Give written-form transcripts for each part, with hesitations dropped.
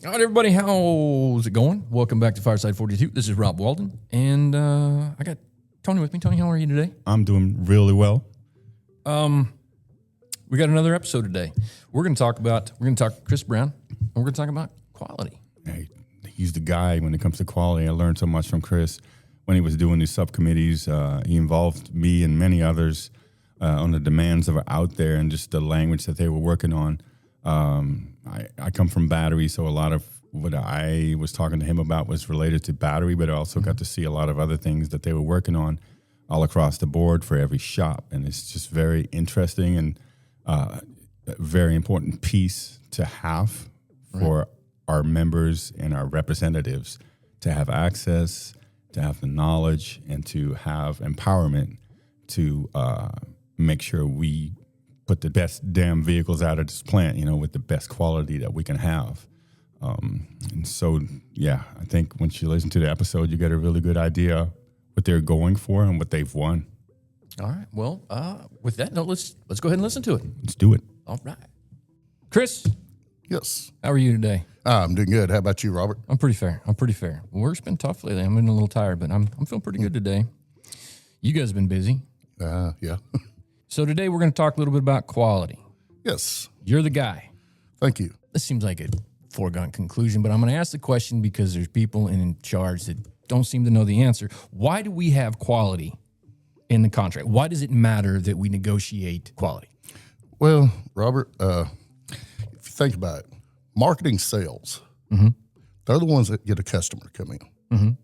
All right, everybody, how's it going? Welcome back to Fireside 42. This is Rob Walden, and I got Tony with me. Tony, how are you today? I'm doing really well. We got another episode today. We're going to talk Chris Brown, and we're going to talk about quality. Hey, he's the guy when it comes to quality. I learned so much from Chris when he was doing these subcommittees. He involved me and many others on the demands that were out there and just the language that they were working on. I come from battery, so a lot of what I was talking to him about was related to battery, but I also got to see a lot of other things that they were working on all across the board for every shop. And it's just very interesting and a very important piece to have for our members and our representatives to have access, to have the knowledge, and to have empowerment to make sure we put the best damn vehicles out of this plant, with the best quality that we can have. And so, I think once you listen to the episode, you get a really good idea what they're going for and what they've won. All right. Well, with that note, let's go ahead and listen to it. Let's do it. All right. Chris, Yes. how are you today? I'm doing good. How about you, Robert? I'm pretty fair. Work's been tough lately. I'm a little tired, but I'm feeling pretty good today. You guys have been busy. Yeah. So today we're going to talk a little bit about quality. Yes. You're the guy. Thank you. This seems like a foregone conclusion, but I'm going to ask the question because there's people in charge that don't seem to know the answer. Why do we have quality in the contract? Why does it matter that we negotiate quality? Well, Robert, if you think about it, marketing sales, they're the ones that get a customer to come in.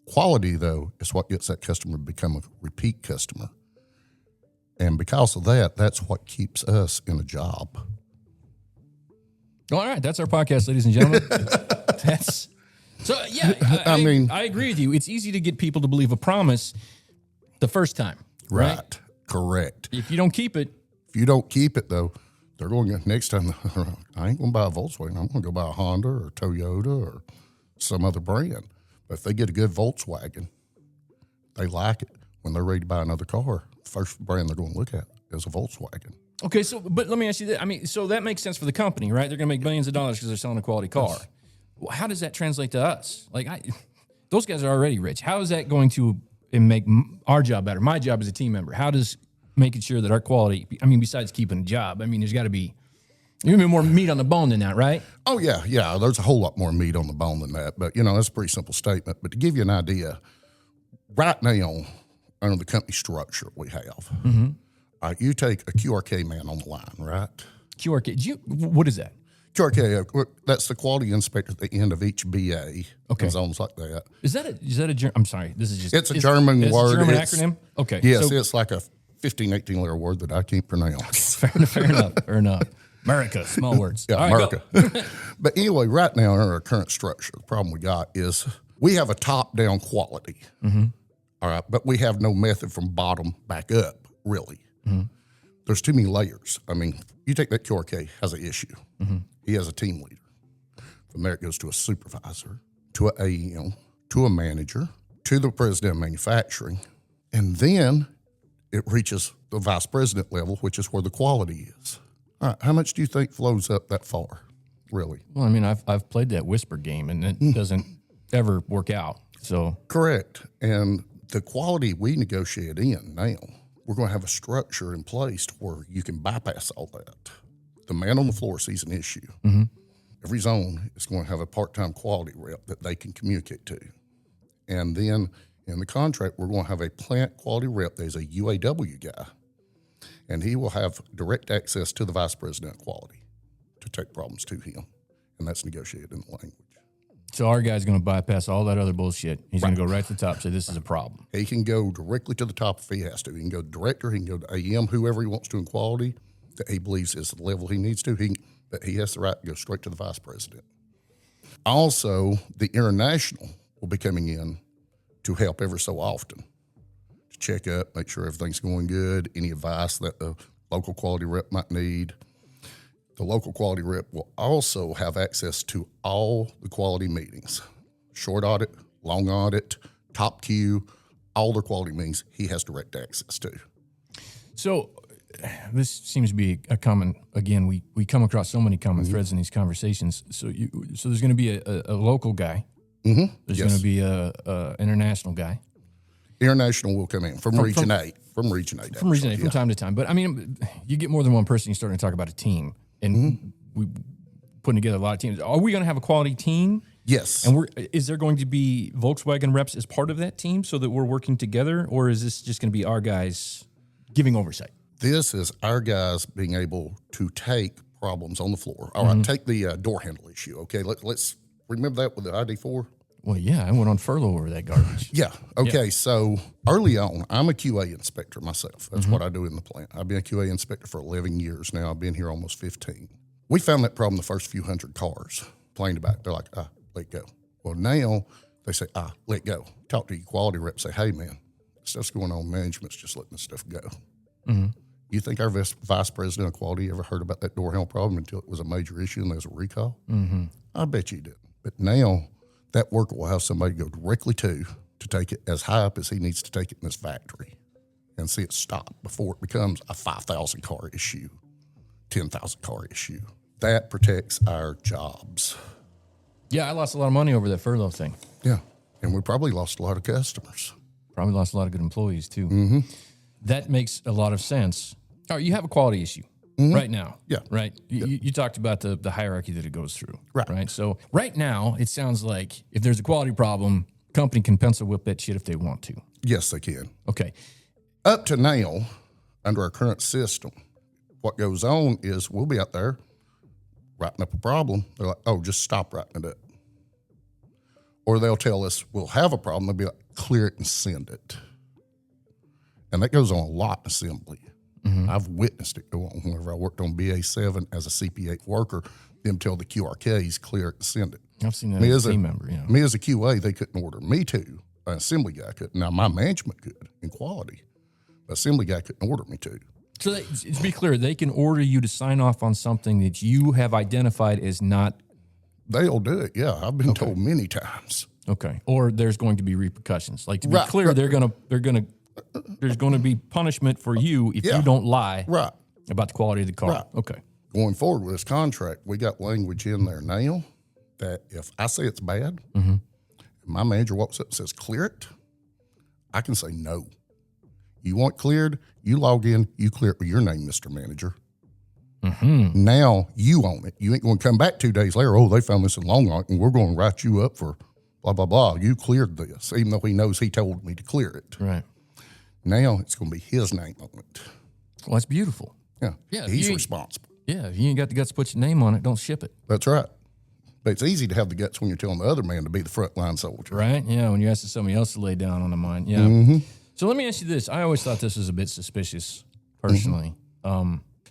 Quality, though, is what gets that customer to become a repeat customer. And because of that, that's what keeps us in a job. All right, that's our podcast, ladies and gentlemen. I agree with you. It's easy to get people to believe a promise the first time, right? Correct. If you don't keep it. If you don't keep it, though, they're going to, next time, I ain't going to buy a Volkswagen. I'm going to go buy a Honda or Toyota or some other brand. But if they get a good Volkswagen, they like it. When they're ready to buy another car, the first brand they're going to look at is a Volkswagen. Okay, but let me ask you this. So that makes sense for the company, right? They're going to make billions of dollars because they're selling a quality car. Well, how does that translate to us? Those guys are already rich. How is that going to make our job better? My job as a team member. How does making sure that our quality, besides keeping a job, there's got to be more meat on the bone than that, right? Oh, yeah. There's a whole lot more meat on the bone than that. But, that's a pretty simple statement. But to give you an idea, right now, under the company structure we have, you take a QRK man on the line, right? QRK, what is that? QRK, that's the quality inspector at the end of each BA. Okay. And zones like that. Is that a German? I'm sorry, this is just. It's a German word. It's a German acronym? Okay. Yes, it's like a 15, 18-letter word that I can't pronounce. Fair enough. America, small words. Yeah, all right, America. But anyway, right now in our current structure, the problem we got is we have a top-down quality. All right, but we have no method from bottom back up, really. There's too many layers. You take that QRK has an issue. He has a team leader. From there, it goes to a supervisor, to an AEM, to a manager, to the president of manufacturing, and then it reaches the vice president level, which is where the quality is. All right, how much do you think flows up that far, really? Well, I've played that whisper game, and it doesn't ever work out. So Correct. And the quality we negotiate in now, we're going to have a structure in place to where you can bypass all that. The man on the floor sees an issue. Every zone is going to have a part-time quality rep that they can communicate to. And then in the contract, we're going to have a plant quality rep that is a UAW guy. And he will have direct access to the vice president of quality to take problems to him. And that's negotiated in the language. So our guy's going to bypass all that other bullshit. He's going to go right to the top and say, this is a problem. He can go directly to the top if he has to. He can go to director, he can go to AM, whoever he wants to in quality that he believes is the level he needs to. But he has the right to go straight to the vice president. Also, the international will be coming in to help ever so often to check up, make sure everything's going good, any advice that the local quality rep might need. The local quality rep will also have access to all the quality meetings, short audit, long audit, top queue, all the quality meetings he has direct access to. So this seems to be a common, again, we come across so many common threads in these conversations. So there's going to be a local guy. Mm-hmm. There's going to be a international guy. International will come in from Region 8. From Region 8. From Region 8, from time to time. But I mean, you get more than one person, you're starting to talk about a team. And we putting together a lot of teams. Are we going to have a quality team? Yes. And is there going to be Volkswagen reps as part of that team so that we're working together? Or is this just going to be our guys giving oversight? This is our guys being able to take problems on the floor. All right, take the door handle issue. Okay, let's remember that with the ID4. Well, yeah, I went on furlough over that garbage. Yeah. Okay. So early on, I'm a QA inspector myself. That's what I do in the plant. I've been a QA inspector for 11 years now. I've been here almost 15. We found that problem the first few hundred cars. Complained about it. They're like, let go. Well, now they say, let go. Talk to your quality rep. Say, hey, man, stuff's going on. Management's just letting this stuff go. Mm-hmm. You think our vice president of quality ever heard about that door handle problem until it was a major issue and there was a recall? Mm-hmm. I bet you didn't. But now that worker will have somebody go directly to take it as high up as he needs to take it in this factory and see it stop before it becomes a 5,000 car issue, 10,000 car issue. That protects our jobs. Yeah, I lost a lot of money over that furlough thing. Yeah, and we probably lost a lot of customers. Probably lost a lot of good employees, too. Mm-hmm. That makes a lot of sense. All right, you have a quality issue right now. Yeah. Right? You talked about the hierarchy that it goes through. Right. So right now, it sounds like if there's a quality problem, company can pencil whip that shit if they want to. Yes, they can. Okay. Up to now, under our current system, what goes on is we'll be out there writing up a problem. They're like, oh, just stop writing it up. Or they'll tell us we'll have a problem. They'll be like, clear it and send it. And that goes on a lot in assembly. Mm-hmm. I've witnessed it go on whenever I worked on BA7 as a CP8 worker, them tell the QRKs, clear it and send it. I've seen that as a team member, yeah. Me as a QA, they couldn't order me to. An assembly guy couldn't. Now, my management could in quality. An assembly guy couldn't order me to. So to be clear, they can order you to sign off on something that you have identified as not. They'll do it, yeah. I've been told many times. Okay. Or there's going to be repercussions. Like, to be clear, there's going to be punishment for you if you don't lie about the quality of the car. Right. Okay. Going forward with this contract, we got language in there now that if I say it's bad, my manager walks up and says, clear it, I can say no. You want cleared, you log in, you clear it with your name, Mr. Manager. Mm-hmm. Now you own it. You ain't going to come back 2 days later, they found this in Longmont, and we're going to write you up for blah, blah, blah. You cleared this, even though he knows he told me to clear it. Right. Now it's going to be his name on it. Well, that's beautiful. Yeah, he's responsible. Yeah, if you ain't got the guts to put your name on it, don't ship it. That's right. But it's easy to have the guts when you're telling the other man to be the frontline soldier. Right? Yeah, when you're asking somebody else to lay down on the mine. Yeah. Mm-hmm. So let me ask you this. I always thought this was a bit suspicious, personally.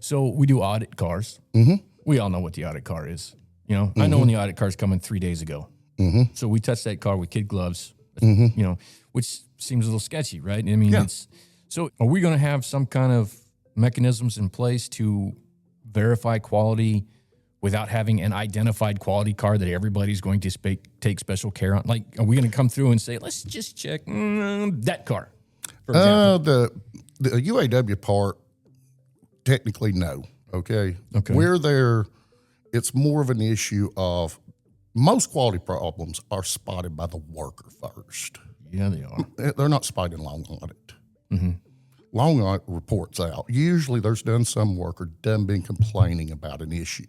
So we do audit cars. Mm-hmm. We all know what the audit car is. You know, I know when the audit car's coming 3 days ago. Mm-hmm. So we touch that car with kid gloves, you know, which seems a little sketchy, right? I mean, so are we going to have some kind of mechanisms in place to verify quality without having an identified quality car that everybody's going to take special care on? Like, are we going to come through and say, let's just check that car, for example? The UAW part, technically, no. Okay. Where there, it's more of an issue of most quality problems are spotted by the worker first. Yeah, they are. They're not spotted in long audit. Mm-hmm. Long audit reports out. Usually there's done some worker done been complaining about an issue.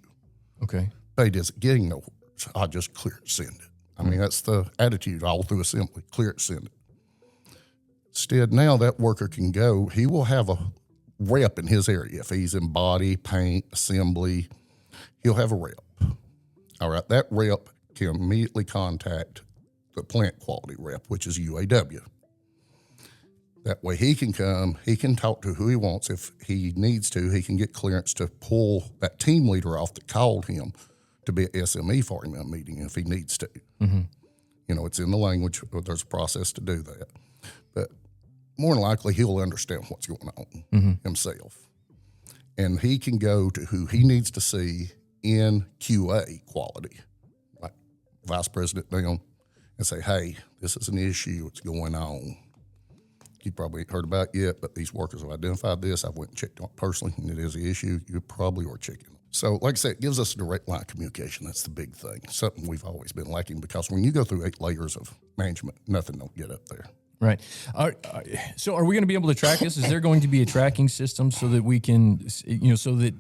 Okay. But it isn't getting nowhere. So I just clear it, send it. I mean, that's the attitude all through assembly. Clear it, send it. Instead, now that worker can go, he will have a rep in his area. If he's in body, paint, assembly, he'll have a rep. All right, that rep can immediately contact the plant quality rep, which is UAW. That way he can come, he can talk to who he wants. If he needs to, he can get clearance to pull that team leader off that called him to be an SME for him in a meeting if he needs to. Mm-hmm. You know, it's in the language, there's a process to do that. But more than likely, he'll understand what's going on himself. And he can go to who he needs to see in QA quality, like vice president down, and say, hey, this is an issue, what's going on. you probably ain't heard about it yet, but these workers have identified this. I've went and checked on it personally, and it is an issue. You probably are checking. So, like I said, it gives us a direct line of communication. That's the big thing. Something we've always been lacking, because when you go through 8 layers of management, nothing don't get up there. Right. So are we going to be able to track this? Is there going to be a tracking system so that we can, so that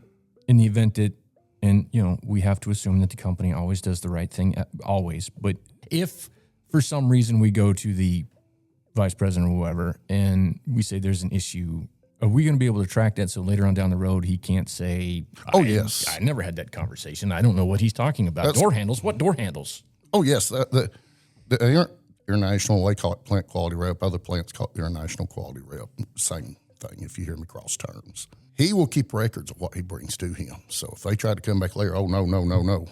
in the event that, and, we have to assume that the company always does the right thing, always. But if for some reason we go to the vice president or whoever and we say there's an issue, are we going to be able to track that so later on down the road he can't say, yes. I never had that conversation. I don't know what he's talking about. Door handles? What door handles? Oh, yes. The international, they call it plant quality rep. Other plants call it international quality rep. Same thing, if you hear me cross terms. He will keep records of what he brings to him. So if they try to come back later, no.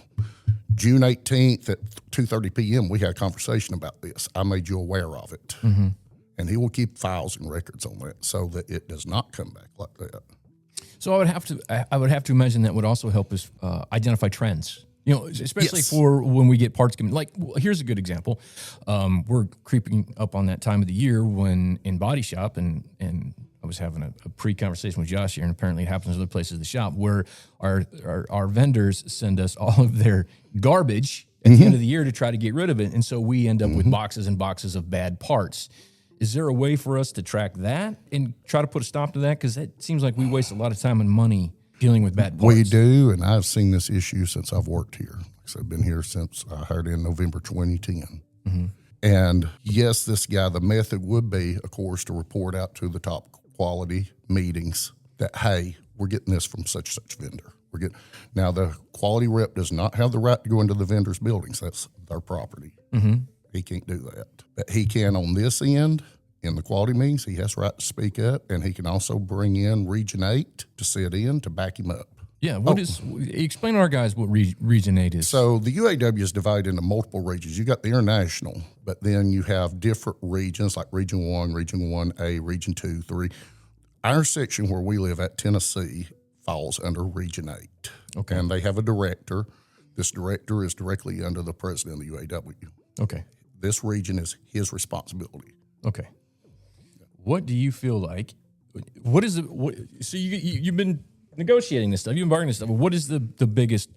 June 18th at 2:30 p.m., we had a conversation about this. I made you aware of it. Mm-hmm. And he will keep files and records on that so that it does not come back like that. So I would have to imagine that would also help us identify trends. Especially Yes. for when we get parts coming. Like, here's a good example. We're creeping up on that time of the year when in body shop, and I was having a pre-conversation with Josh here, and apparently it happens in other places of the shop, where our vendors send us all of their garbage at the end of the year to try to get rid of it. And so we end up with boxes and boxes of bad parts. Is there a way for us to track that and try to put a stop to that? Because it seems like we waste a lot of time and money dealing with bad parts. We do, and I've seen this issue since I've worked here. So I've been here since I hired in November 2010. Mm-hmm. And yes, this guy, the method would be, of course, to report out to the top quality meetings that, hey, we're getting this from such vendor. Now, the quality rep does not have the right to go into the vendor's buildings. That's their property. Mm-hmm. He can't do that. But he can on this end. In the quality meetings, he has the right to speak up, and he can also bring in Region 8 to sit in to back him up. Yeah, explain to our guys what Region 8 is. So the UAW is divided into multiple regions. You got the international, but then you have different regions like Region 1, Region 1A, Region 2, 3. Our section where we live at, Tennessee, falls under Region 8. Okay. And they have a director. This director is directly under the president of the UAW. Okay. This region is his responsibility. Okay. What do you feel like? So you've been negotiating this stuff. You've been bargaining this stuff. What is the biggest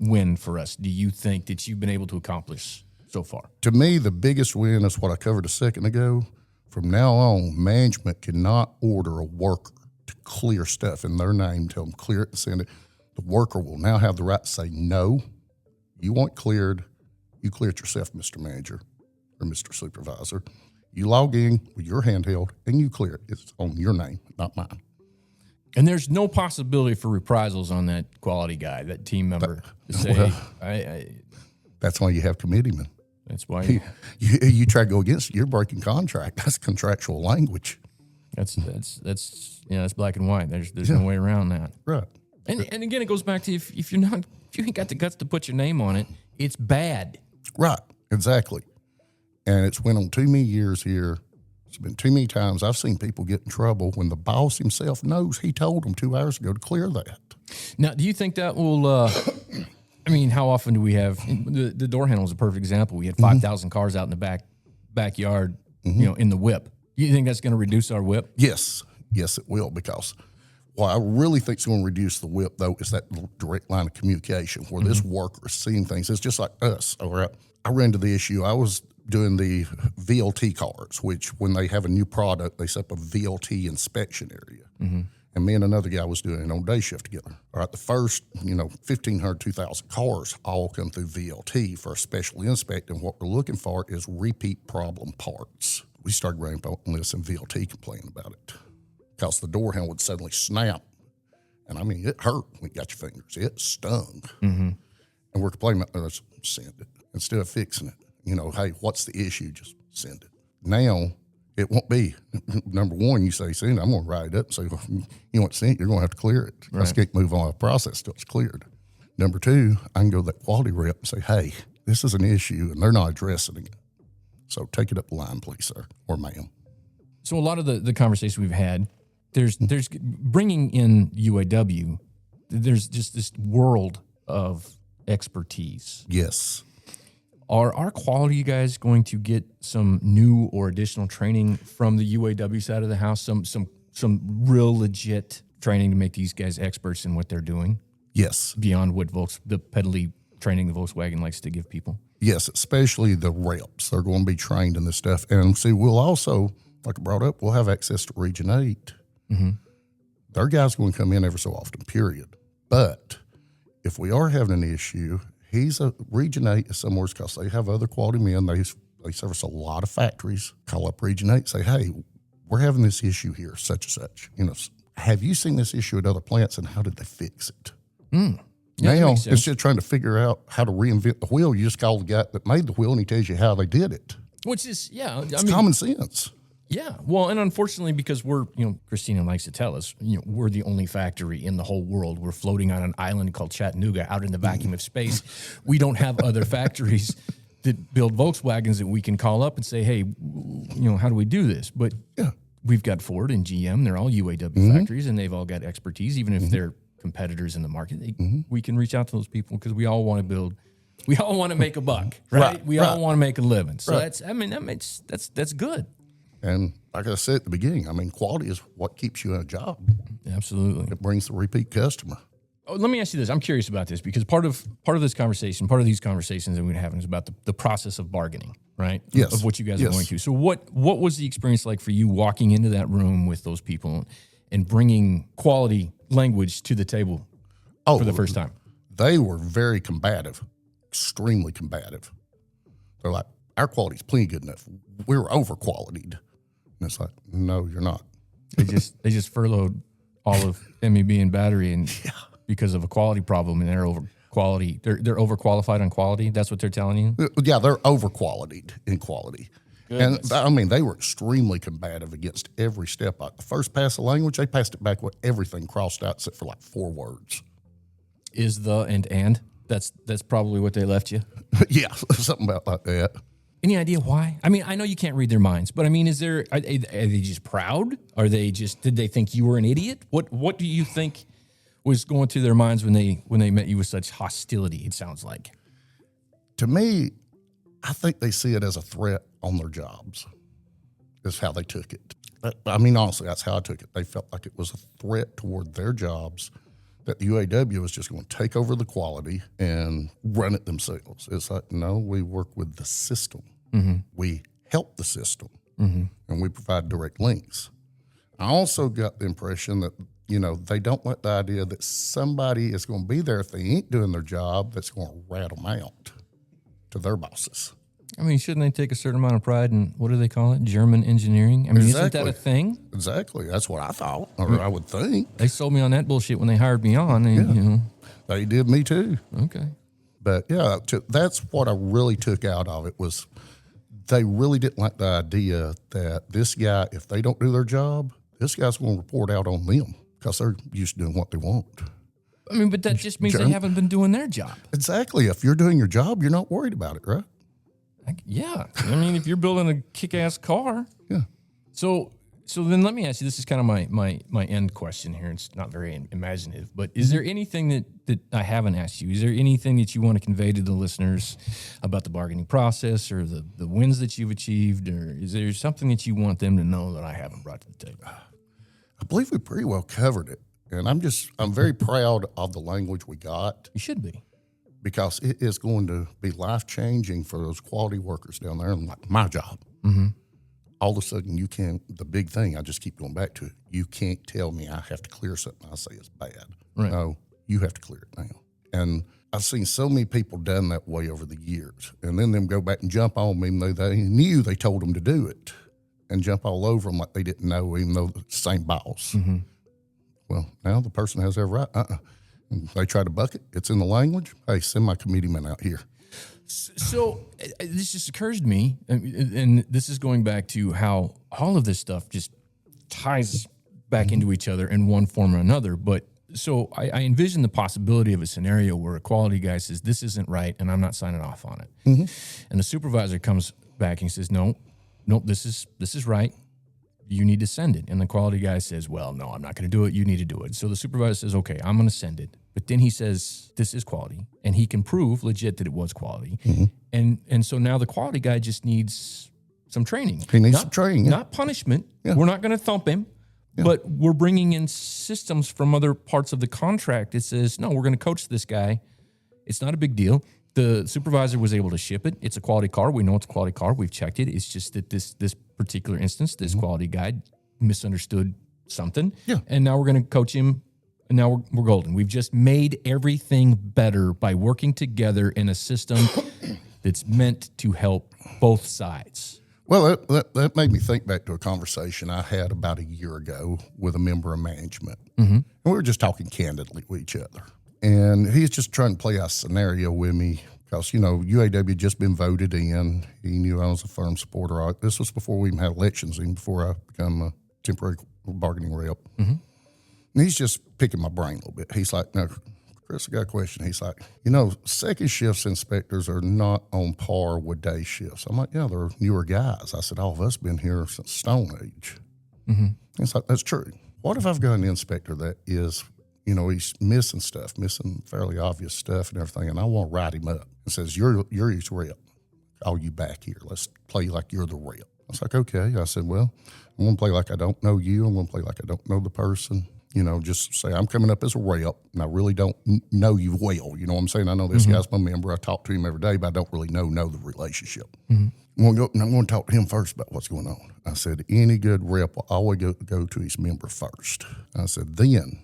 win for us, do you think, that you've been able to accomplish so far? To me, the biggest win is what I covered a second ago. From now on, management cannot order a worker to clear stuff in their name, tell them clear it and send it. The worker will now have the right to say, no, you want cleared. You clear it yourself, Mr. Manager or Mr. Supervisor. You log in with your handheld and you clear it. It's on your name, not mine. And there's no possibility for reprisals on that quality guy, that team member. To say, That's why you have committeemen. That's why you try to go against it, you're breaking contract. That's contractual language. That's black and white. There's no way around that. Right. And again, it goes back to if you ain't got the guts to put your name on it, it's bad. Right. Exactly. And it's went on too many years here. It's been too many times I've seen people get in trouble when the boss himself knows he told them 2 hours ago to clear that. Now, do you think that will? How often do we have the door handle is a perfect example. We had 5,000 cars out in the backyard, in the whip. You think that's going to reduce our whip? Yes, it will, because what I really think is going to reduce the whip, though, is that direct line of communication where this worker is seeing things. It's just like us. I ran into the issue. I was doing the VLT cars, which when they have a new product, they set up a VLT inspection area. Mm-hmm. And me and another guy was doing it on day shift together. All right, the first, 1,500, 2,000 cars all come through VLT for a special inspect, and what we're looking for is repeat problem parts. We started running on this, and VLT complained about it because the door handle would suddenly snap. And it hurt when you got your fingers. It stung. Mm-hmm. And we're complaining about, let's send it. Instead of fixing it, hey, what's the issue? Just send it. Now, it won't be, number one, you say, send it. I'm going to write it up and say, you want to send it, you're going to have to clear it. Right. I can't move on a process till it's cleared. Number two, I can go to that quality rep and say, hey, this is an issue, and they're not addressing it. So take it up the line, please, sir, or ma'am. So a lot of the conversations we've had, there's bringing in UAW, there's just this world of expertise. Yes. Are our quality guys going to get some new or additional training from the UAW side of the house? Some real legit training to make these guys experts in what they're doing Yes. beyond what the pedally training the Volkswagen likes to give people? Yes, especially the reps. They're going to be trained in this stuff. And see, we'll also, like I brought up, we'll have access to Region 8. Their guys going to come in every so often, period. But if we are having an issue, Region 8 is somewhere because they have other quality men. They service a lot of factories. Call up Region 8 and say, hey, we're having this issue here, such and such. Have you seen this issue at other plants and how did they fix it? Yeah, Now, instead of trying to figure out how to reinvent the wheel, you just call the guy that made the wheel and he tells you how they did it. Which is, It's common sense. Yeah. Well, and unfortunately, because Christina likes to tell us, we're the only factory in the whole world. We're floating on an island called Chattanooga out in the vacuum of space. We don't have other factories that build Volkswagens that we can call up and say, hey, how do we do this? But we've got Ford and GM. They're all UAW factories, and they've all got expertise, even if they're competitors in the market. We can reach out to those people because we all want to build. We all want to make a buck, right? We all want to make a living. So that's good. And like I said at the beginning, quality is what keeps you in a job. Absolutely. It brings the repeat customer. Oh, let me ask you this. I'm curious about this because part of this conversation, part of these conversations that we're having is about the process of bargaining, right? Yes. Of what you guys are going to. So what was the experience like for you walking into that room with those people and bringing quality language to the table for the first time? They were very combative, extremely combative. They're like, our quality's plenty good enough. We're over-qualitied. And it's like, no, you're not. They just furloughed all of MEB and battery and because of a quality problem, and they're overqualified on quality. That's what they're telling you? Yeah, they're over-qualitied in quality. Goodness. And they were extremely combative against every step. The first pass of language, they passed it back with everything crossed out except for like 4 words. Is the and? That's probably what they left you? Yeah, something about like that. Any idea why? I know you can't read their minds, but are they just proud? Did they think you were an idiot? What do you think was going through their minds when they met you with such hostility, it sounds like? To me, I think they see it as a threat on their jobs, is how they took it. Honestly, that's how I took it. They felt like it was a threat toward their jobs, that the UAW was just going to take over the quality and run it themselves. It's like, no, we work with the system. We help the system, and we provide direct links. I also got the impression that, they don't like the idea that somebody is going to be there if they ain't doing their job that's going to rat them out to their bosses. Shouldn't they take a certain amount of pride in, what do they call it, German engineering? Isn't that a thing? Exactly. That's what I thought, or I would think. They sold me on that bullshit when they hired me on. And, They did me too. Okay. But, that's what I really took out of it was they really didn't like the idea that this guy, if they don't do their job, this guy's going to report out on them because they're used to doing what they want. But that just means they haven't been doing their job. Exactly. If you're doing your job, you're not worried about it, right? Yeah. If you're building a kick-ass car. Yeah. So then let me ask you, this is kind of my end question here. It's not very imaginative, but is there anything that I haven't asked you? Is there anything that you want to convey to the listeners about the bargaining process or the wins that you've achieved? Or is there something that you want them to know that I haven't brought to the table? I believe we pretty well covered it. And I'm very proud of the language we got. You should be. Because it is going to be life-changing for those quality workers down there. And like my job, all of a sudden the big thing, I just keep going back to it, you can't tell me I have to clear something I say is bad. Right. No, you have to clear it now. And I've seen so many people done that way over the years. And then them go back and jump on me, even though they knew they told them to do it, and jump all over them like they didn't know, even though the same boss. Well, now the person has their right. And they try to buck it. It's in the language. Hey, send my committeeman out here. So this just occurs to me, and this is going back to how all of this stuff just ties back into each other in one form or another. But so I envision the possibility of a scenario where a quality guy says, this isn't right, and I'm not signing off on it. And the supervisor comes back and says, no, this is right. You need to send it. And the quality guy says, well, no, I'm not going to do it. You need to do it. So the supervisor says, okay, I'm going to send it. But then he says, this is quality. And he can prove legit that it was quality. And And so now the quality guy just needs some training. He needs some training, yeah. Not punishment. We're not going to thump him, but we're bringing in systems from other parts of the contract. It says, no, we're going to coach this guy. It's not a big deal. The supervisor was able to ship it. It's a quality car. We know it's a quality car. We've checked it. It's just that this particular instance, this quality guy misunderstood something. Yeah. And now we're going to coach him. And now we're golden. We've just made everything better by working together in a system that's meant to help both sides. Well, that made me think back to a conversation I had about a year ago with a member of management. And we were just talking candidly with each other. And he's just trying to play a scenario with me because, UAW had just been voted in. He knew I was a firm supporter. This was before we even had elections, even before I became a temporary bargaining rep. And he's just picking my brain a little bit. He's like, no, Chris, I got a question. He's like, second shifts inspectors are not on par with day shifts. I'm like, yeah, they're newer guys. I said, all of us been here since Stone Age. He's like, that's true. What if I've got an inspector that is, he's missing stuff, missing fairly obvious stuff and everything, and I want to write him up and says, you're his rep. Call you back here. Let's play like you're the rep. I was like, okay. I said, well, I'm going to play like I don't know you. I'm going to play like I don't know the person. Just say I'm coming up as a rep, and I really don't know you well. You know what I'm saying? I know this guy's my member. I talk to him every day, but I don't really know the relationship. I'm going to talk to him first about what's going on. I said, any good rep will always go to his member first. I said, then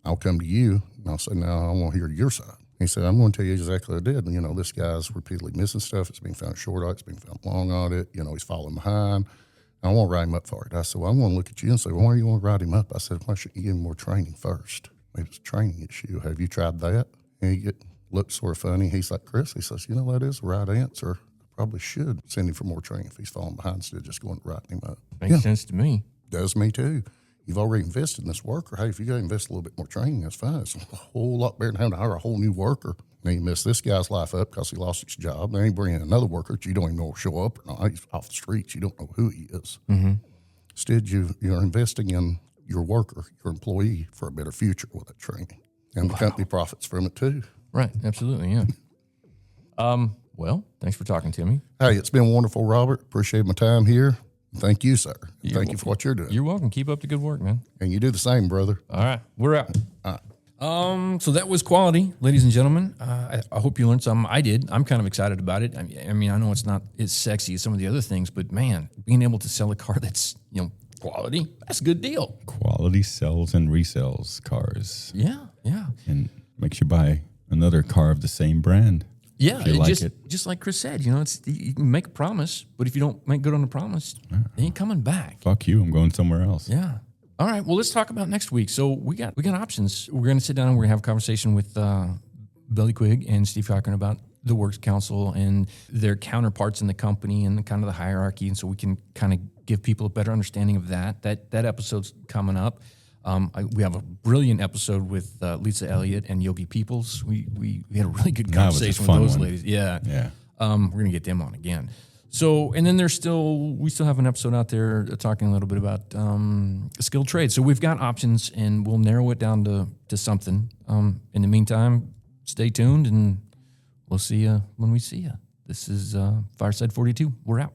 I'll come to you, and I'll say, now I want to hear your side. He said, I'm going to tell you exactly what I did. This guy's repeatedly missing stuff. It's being found short on it. It's being found long on it. He's falling behind. I want to write him up for it. I said, well, I'm going to look at you and say, well, why do you want to write him up? I said, why shouldn't you give him more training first? Maybe it's a training issue. Have you tried that? And he looked sort of funny. He's like, Chris, he says, that is the right answer. I probably should send him for more training if he's falling behind instead of just going to write him up. Makes sense to me. Does me too. You've already invested in this worker. Hey, if you got to invest a little bit more training, that's fine. It's a whole lot better than having to hire a whole new worker. Then you mess this guy's life up because he lost his job. Then you bring in another worker that you don't even know will show up or not. He's off the streets. You don't know who he is. Instead, you're investing in your worker, your employee, for a better future with that training. And the company profits from it too. Right. Absolutely. Yeah. Well, thanks for talking to me. Hey, it's been wonderful, Robert. Appreciate my time here. Thank you, sir. Thank you for what you're doing. You're welcome. Keep up the good work, man. And you do the same, brother. All right. We're out. So that was quality, ladies and gentlemen. I hope you learned something. I did. I'm kind of excited about it. I mean, I know it's not as sexy as some of the other things, but man, being able to sell a car that's, quality, that's a good deal. Quality sells and resells cars. Yeah. Yeah. And makes you buy another car of the same brand. Yeah. If you like it. Just like Chris said, you can make a promise, but if you don't make good on the promise, they ain't coming back. Fuck you. I'm going somewhere else. Yeah. All right. Well, let's talk about next week. So we got options. We're going to sit down and we're going to have a conversation with Billy Quigg and Steve Cochran about the Works Council and their counterparts in the company and kind of the hierarchy. And so we can kind of give people a better understanding of that. That episode's coming up. We have a brilliant episode with Lisa Elliott and Yogi Peoples. We had a really good conversation with those ladies. Yeah. Yeah. We're going to get them on again. So, and then we still have an episode out there talking a little bit about skilled trades. So we've got options, and we'll narrow it down to something. In the meantime, stay tuned, and we'll see you when we see you. This is Fireside 42. We're out.